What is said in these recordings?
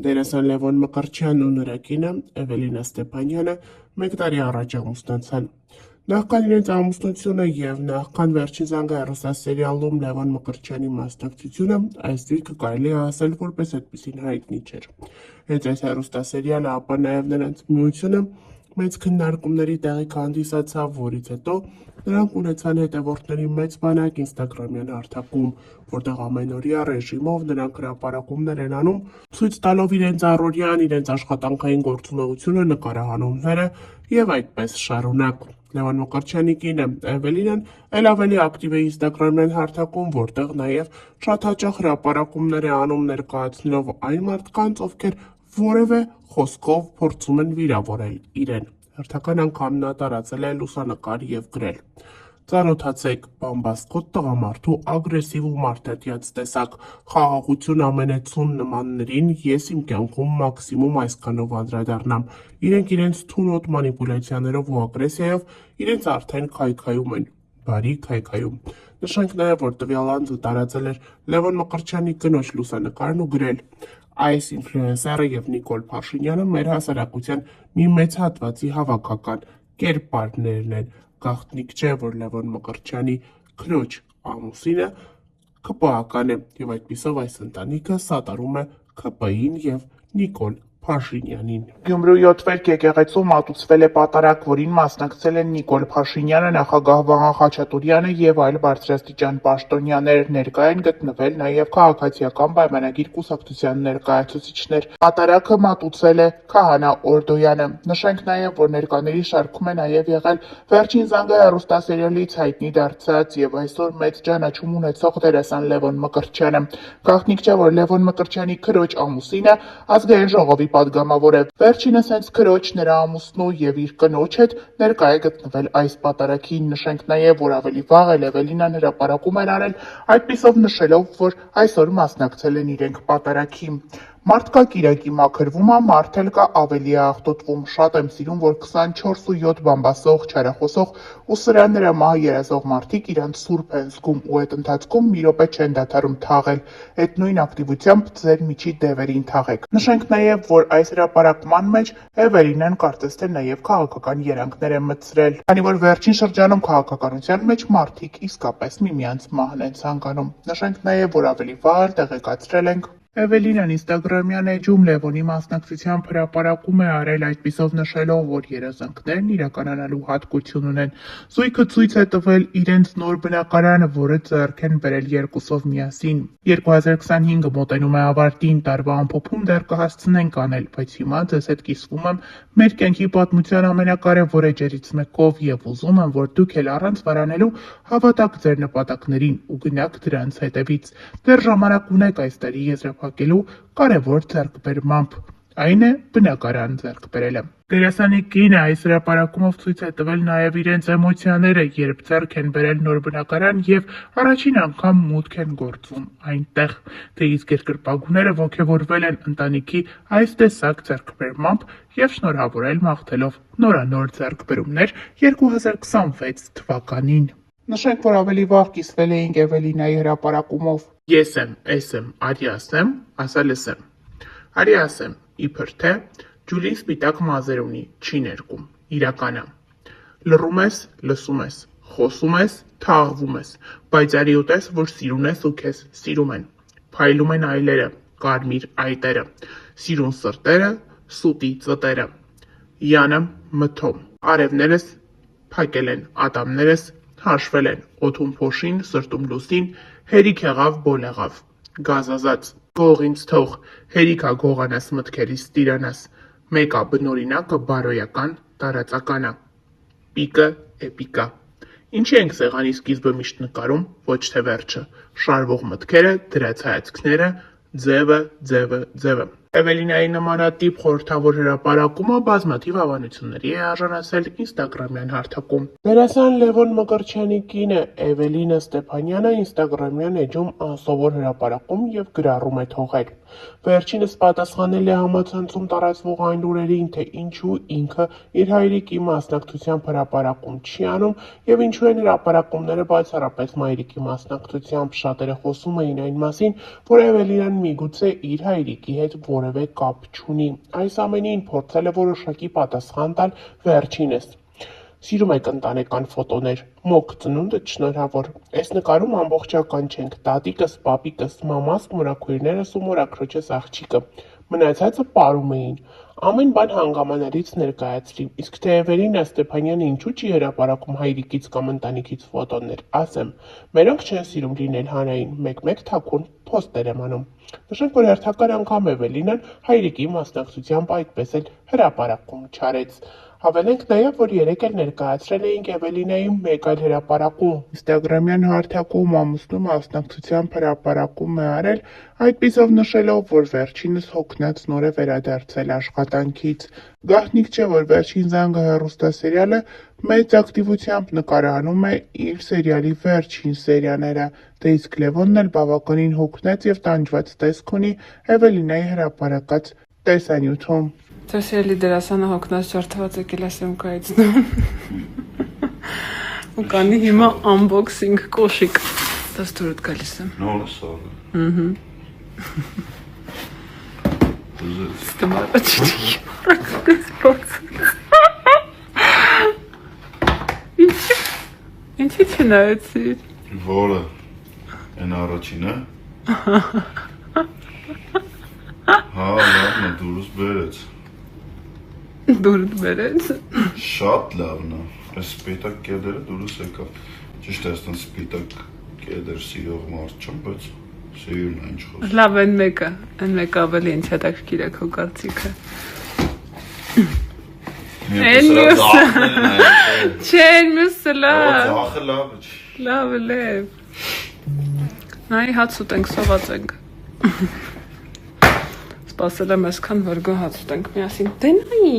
Դերասան Լևոն Մկրտչյանն ու նրա կինը Էվելինա Ստեփանյանը 1 տարի առաջ ամուսնացան։ Նախքան իրենց ամուսնությունը եւ նախքան վերջին զանգը հեռուստասերիալում Լևոն Մկրտչյանի մասնակցությունը, այս զույգը կարելի է ասել որպես այդպիսին հայտնի չէր։ Հենց այս հեռուստասերիալը, ապա նաեւ նրանց միությունը մեծ քննարկումների տեղիք հանդիսացավ, որից հետո նրանք ունեցան հետևորդների մեծ բանակ ինստագրամյան հարթակում, որտեղ ամենօրյա ռեժիմով նրանք հրապարակումներ են անում, ցույց տալով իրենց առօրյան, իրենց աշխատանքային գործունեությունը, նկարահանումները եւ այդպես շարունակ։ Լևոն Մկրտչյանի կինը Էվելինան էլ ավելի ակտիվ է ինստագրամյան հարթակում, որտեղ նաեւ շատ հաճախ հրապարակումներ է անում, ներկայացնելով այն մարդկանց, ովքեր որևէ խոսքով փորձում են վիրավորել իրեն։ Հերթական անգամ նա տարածել է լուսանկար եւ գրել. Ծանոթացեք բամբաստկոտ տղամարդու ագրեսիվ ու մարդատյաց տեսակ, խաղաղություն ամենեցուն նմաններին ես իմ կյանքում մաքսիմում այսքանով անդրադառնամ, իրենք իրենց թունոտ մանիպուլյացիաներով ու ագրեսիայով իրենց արդեն քայքայում են, բարի քայքայում։ Նշենք նաեւ, որ տվյալ անձը տարածել էր Լևոն Մկրտչյանի կնոջ լուսանկարն ու գրել. Այս ինֆլուենսերը եւ Նիկոլ Փաշինյանը մեր հասարակության մի մեծ հատվածի հավաքական կերպարներն են, գաղտնիք չէ, որ Լևոն Մկրտչյանի քրոջ ամուսինը ՔՊԱ-ական է եւ այդպիսով այս ընտանիքը սատարում է ՔՊ-ին եւ Նիկոլ Փաշինյանին։ Գյումրու 7 վերք եկեղեցու մատուցվել է պատարագ, որին մասնակցել են Նիկոլ Փաշինյանը, նախագահ Վաղան Խաչատուրյանը եւ այլ բարձրաստիճան պաշտոնյաներ, ներկա են գտնվել նաեւ քաղաքացիական պայմանագիր կուսակցության ներկայացուցիչներ։ Պատարագը մատուցել է Քահանա Օրդոյանը։ Նշենք նաեւ, որ ներկաների շարքում է նաեւ եղել Վերջին զանգը հեռուստասերիալից հայտնի դարձած եւ այսօր մեծ ճանաչում ունեցող դերասան Լևոն Մկրտչյանը։ Գաղտնիք չէ, որ Լևոն Մկրտչյանի քրոջ ամուսինը Ազգային ժողովի պատգամավոր է։ Վերջինս հենց քրոջ, նրա ամուսնու եւ իր կնոջ հետ ներկա է գտնվել այս պատարագին։ Նշենք նաեւ, որ ավելի վաղ Էվելինան հրապարակում էր արել, այդպիսով նշելով, որ այսօր մասնակցել են իրենք պատարագին։ Մարդ կա կիրակի մաքրվում ա, մարդ էլ կա ավելի է աղտոտվում։ Շատ եմ սիրում, որ 24 ու 7 բամբասող, չարախոսող ու սրան նրա մահը երազող մարդիկ իրանց սուրբ են զգում ու այդ ընթացքում մի րոպե չեն դադարում թաղել։ Այդ նույն ակտիվությամբ ձեր միջի դևերին թաղեք։ Նշենք նաեւ, որ այս հրապարակման մեջ Էվելինան կարծես թե նաեւ քաղաքական երանգներ է մտցրել, քանի որ վերջին շրջանում քաղաքականության մեջ մարդիկ իսկապես միմյանց մահն են ցանկանում։ Նշենք նաեւ, որ ավելի վաղ տեղեկացրել ենք Էվելինան ինստագրամյան էջում Լևոնի մասնակցությամբ հրապարակում է արել, այդպիսով նշելով, որ երազանքներն իրականանալու հատկություն ունեն։ Զույգը ցույց է տվել իրենց նոր բնակարանը, որը ձեռք են բերել երկուսով միասին։ 2025-ը մոտենում է ավարտին, տարվա ամփոփում դեռ կհասցնենք անել, բայց հիմա ձեզ հետ կիսվում եմ մեր կյանքի պատմության ամենակարևոր էջերից մեկով եւ ուզում եմ, որ դուք էլ առանց վարանելու հավատաք ձեր նպատակներին ու գնաք դրանց հետևից։ Դեռ ժամանակ ունեք այս տարի եզրափակելու կարևոր ձեռքբերմամբ, այն է բնակարան ձեռք բերելը։ Դերասանի կինը այս հրապարակումով ցույց է տվել նաեւ իրենց էմոցիաները, երբ ձեռք են բերել նոր բնակարան եւ առաջին անգամ մուտք են գործում այնտեղ։ Դե իսկ երկրպագուները ոգևորվել են ընտանիքի այս տեսակ ձեռքբերմամբ եւ շնորհավորել մաղթելով նորանոր ձեռքբերումներ 2026 թվականին։ Նշենք, որ ավելի վաղ կիսվել էինք Էվելինայի հրապարակումով։ Ես եմ, արի ասեմ, ասա լսեմ։ Արի ասեմ, իբր թե Ջուլին սպիտակ մազեր ունի, չի ներկում, իրականը։ Լռում ես, լսում ես, խոսում ես, թաղվում ես, բայց արի ուտես, որ սիրուն ես ու քեզ սիրում են։ Փայլում են այլերը, կարմիր այտերը, սիրուն սրտերը, սուտի ծտերը։ Յանը մթոմ, արևներս փակել են, ատամներս հաշվել են, օդում փոշին, սրտում լուսին, հերիք եղավ բոլեղավ, գազազած, գող ինձ թող, հերիքա գողանաս մտքերիս տիրանաս, մեկա բնորինակը բարոյական, տարածականը, պիկը էպիկա։ Ինչի ենք սեղանի սկիզբը միշտ նկարում, ոչ թե վերջը, շարվող մտքերը, դրած հայացքները, ձևը։ Էվելինայի նմանատիպ խորհրդավոր հրապարակումը բազմաթիվ հավանությունների է արժանացել ինստագրամյան հարթակում։ Դերասան Լևոն Մկրտչյանի կինը Էվելինա Ստեփանյանը ինստագրամյան էջում անսովոր հրապարակում եւ գրառում է թողել։ Վերջինս պատասխանել է համացանցում տարածվող այն լուրերին, թե ինչու ինքը իր հայրիկի մասնակցությամբ հրապարակում չի անում եւ ինչու են հրապարակումները բացառապես մայրիկի մասնակցությամբ։ Շատերը խոսում էին այն մասին, որ Էվելինան միգուցե իր հայրիկի հետ որևէ կապ չունի։ Այս ամենին փորձել է որոշակի պատասխան տալ վերջինս։ Սիրում եք ընտանեկան ֆոտոներ, մոկ ծնունդդ շնորհավոր։ Այս նկարում ամբողջական չենք, տատիկս, պապիկս, մամաս, մորաքույրներս ու մորաքրոջս աղջիկը։ Մնացածը պարում էին։ Ամեն բան հանգամանալից ներկայացրի, իսկ թե Էվելինա Ստեփանյանը ինչու չի հրապարակում հայրիկից կամ ընտանիքից ֆոտոներ, ասեմ, մերոնք չեն սիրում լինել հանրային, մեկ-մեկ թաքուն փոստեր եմ անում։ Նշենք, որ հերթական անգամ Էվելինան հայրիկի մասնակցությամբ այդպես էլ հրապարակում չարեց։ Հավելենք նաև, որ երեկ էլ ներկայացրել էինք Էվելինայի մեկ այլ հրապարակում։ Ինստագրամյան հարթակում ամուսնու մասնակցությամբ հրապարակում է արել, այդպիսով նշելով, որ վերջինս հոգնած նոր է վերադարձել աշխատանքից։ Գաղտնիք չէ, որ Վերջին զանգը հեռուստասերիալը մեծ ակտիվությամբ նկարահանում է իր սերիալի վերջին սերիաները, դե իսկ Լևոնն էլ բավականին հոգնած և տանջված տեսք ունի Էվելինայի հրապարակած տեսանյութում։ Ձեր սիրելի դերասանը հոգնած ջարդված եկել է սեմկայից ու կանի հիմա unboxing կոշիկ։ Դες դուրդ գալիս եմ։ Նորը սարը։ Ստմարը չի։ Ինչի չնայեցի։ Որը են առաջինը։ Հա, լավն է, դուրս բերեց։ Դուրդ բերեց։ Շատ լավն է։ Այս սպիտակ կեդերը դուրս եկավ։ Ճիշտ է, այստեղ սպիտակ կեդեր սիրող մարդ չեմ, բայց սիրուն է ինչ խոսք։ Լավ, այն մեկը ավելի ինչ հետաքրքիր է քո կարծիքը։ Այն մյուսը։ Չէ, այն մյուսը լավ։ Ձախը լավ է։ Լավ է, լավ։ Նայ հաց ուտենք, սոված ենք։ Սպասել եմ այսքան, որ գո հաց ուտենք միասին։ Դե նայ։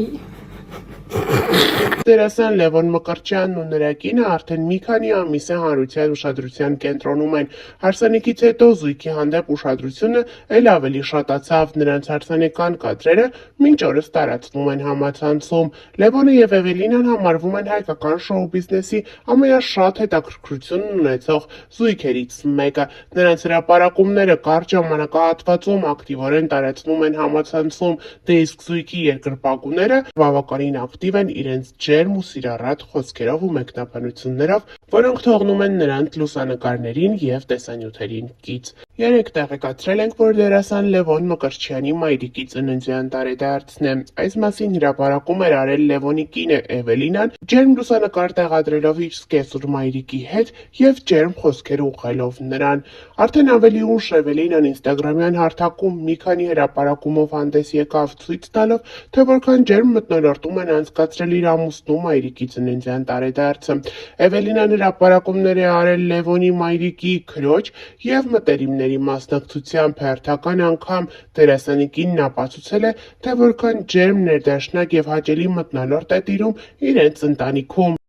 Դերասան Լևոն Մկրտչյանն ու նրա կինը արդեն մի քանի ամիս է հանրության ուշադրության կենտրոնում են։ Հարսանիքից հետո զույգի հանդեպ ուշադրությունը էլ ավելի շատացավ, նրանց հարսանեկան կադրերը մինչ օրս տարածվում են համացանցում։ Լևոնը և Էվելինան համարվում են հայկական շոու բիզնեսի ամենաշատ հետաքրքրությունն ունեցող զույգերից մեկը։ Նրանց հրապարակումները կարճ ժամանակահատվածում ակտիվորեն տարածվում են համացանցում, դե իսկ զույգի երկրպագուները բավականին ակտիվ են իրենց ջերմ ու սիրառատ խոսքերով ու մեկնաբանություններով, որոնք թողնում են նրանց լուսանկարներին և տեսանյութերին կից։ Երեկ տեղեկացրել ենք, որ դերասան Լևոն Մկրտչյանի մայրիկի ծննդյան տարեդարձն է։ Այս մասին հրապարակում էր արել Լևոնի կինը Էվելինան, ջերմ լուսանկար տեղադրելով իր սկեսուր մայրիկի հետ և ջերմ խոսքեր ուղղելով նրան։ Արդեն ավելի ուշ Էվելինան ինստագրամյան հարթակում մի քանի հրապարակումով հանդես եկավ, ցույց տալով, թե որքան ջերմ մթնոլորտում են անցկացրել իր ամուսնու մայրիկի ծննդյան տարեդարձը։ Էվելինան հրապարակումներ է արել Լևոնի մայրիկի, քրոջ և մտերիմների մասնակցությամբ, հերթական անգամ դերասանի կինն ապացուցել է, թե որքան ջերմ, ներդաշնակ և հաճելի մթնոլորտ է տիրում իրենց ընտանիքում։